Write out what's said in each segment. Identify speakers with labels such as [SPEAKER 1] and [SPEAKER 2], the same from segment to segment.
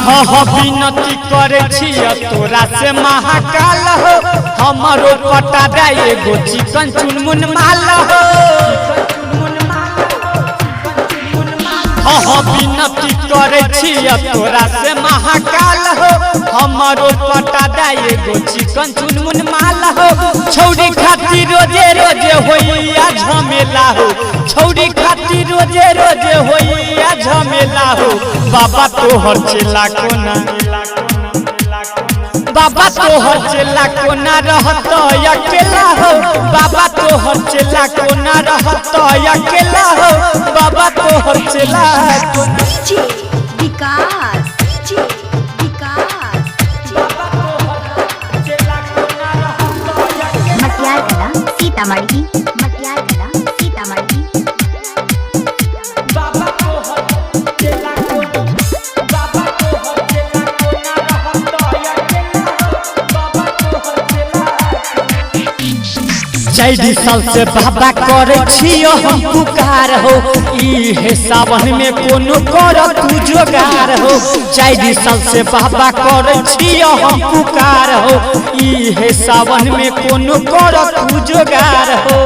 [SPEAKER 1] हाँ विनती करे छिया तोरा से महाकाल हो हमारो पटा दे एगो चिकन चुनमुन माल हो। हाँ विनती करे छिया तोरा से महाकाल हो हमारो पटा दे एगो चिकन चुनमुन माल हो। छौरी खाती रोजे रोजे होइया झमेला हो छौरी खाती रोजे रोजे होइया झमेला हो। बाबा तोहर चेला कोना बाबा तोहर चेला कोना रहत अकेला हो। बाबा तोहर चेला कोना रहत अकेला हो। बाबा तोहर चेला कोना
[SPEAKER 2] विकास मटियार कला सीतामढ़ी
[SPEAKER 1] जैदी साल से बाबा करे छियो हम पुकार हो इहे सावन में कोनो कर तू जोगार हो। जैदी साल से बाबा करे छियो हम पुकार हो इहे सावन में कोनो कर तू जोगार हो।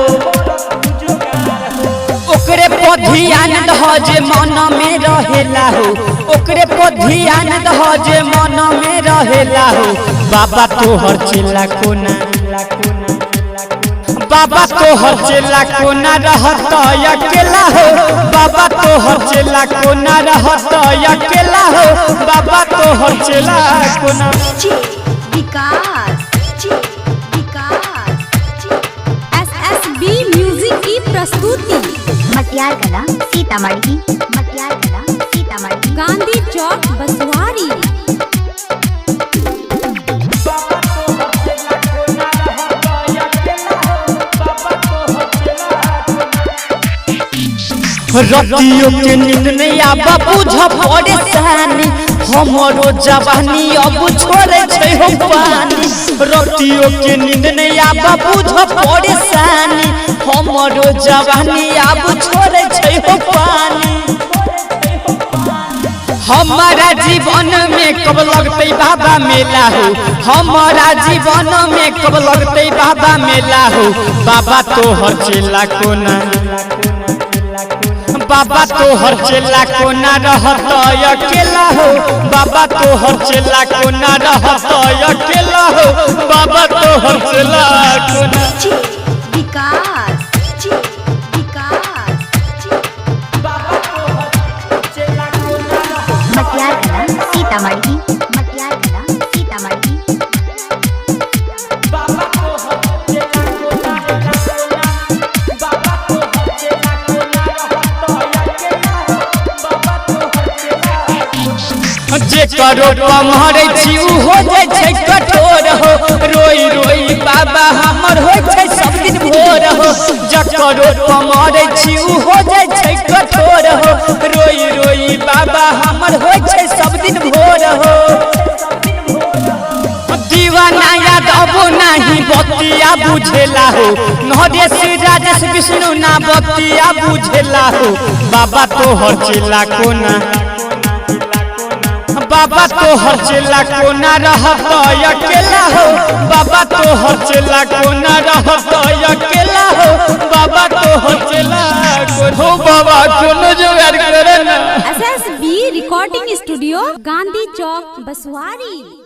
[SPEAKER 1] ओकरे पर ध्यान दह जे मन में रहेला हो ओकरे पर ध्यान दह जे मन में रहेला हो। बाबा तोहर चेला कोना बाबा तोहर चेला कोना रहत अकेला हो। बाबा तोहर चेला कोना रहत अकेला हो। बाबा तोहर चेला कोना
[SPEAKER 2] विकास SSB म्यूजिक की प्रस्तुति मटियार कला सीतामढ़ी गांधी चौक बसवारी।
[SPEAKER 1] रतियों के नींद नहीं आबा बुझ परेशानी हमरो जवानी अब छोड़े छै हो पानी। रतियों के नींद नहीं आबा बुझ परेशानी हमरो जवानी अब छोड़े छै हो पानी। हमारा जीवन में कब लगते बाबा मेला हो हमारा जीवन में कब लगते बाबा मेला हो। बाबा तोहर चेला कोना बाबा तोहर चेला कोना रहत अकेला हो। बाबा तोहर चेला कोना रहत अकेला हो। बाबा तोहर चेला कोना
[SPEAKER 2] विकास मटियार कला सीतामढ़ी
[SPEAKER 1] जे करो कमरे छी हो जाय छै कठोर हो रोई रोई बाबा हमर हो छै सब दिन भोर हो। जे करो कमरे छी हो जाय छै कठोर हो रोई रोई बाबा हमर हो छै सब दिन भोर हो। दीवाना याद अब नहीं बतिया बुझेला हो नरेश राजेश विष्णु ना बतिया बुझेला हो। बाबा तोहर चेला कोना बाबा तोहर चेला कोना रहत अकेला हो। बाबा तोहर चेला कोना रहत अकेला हो। बाबा तोहर चेला हो बाबा कोनो जोगाड़ करे ना।
[SPEAKER 2] SSB रिकॉर्डिंग स्टूडियो गांधी चौक बसवारी।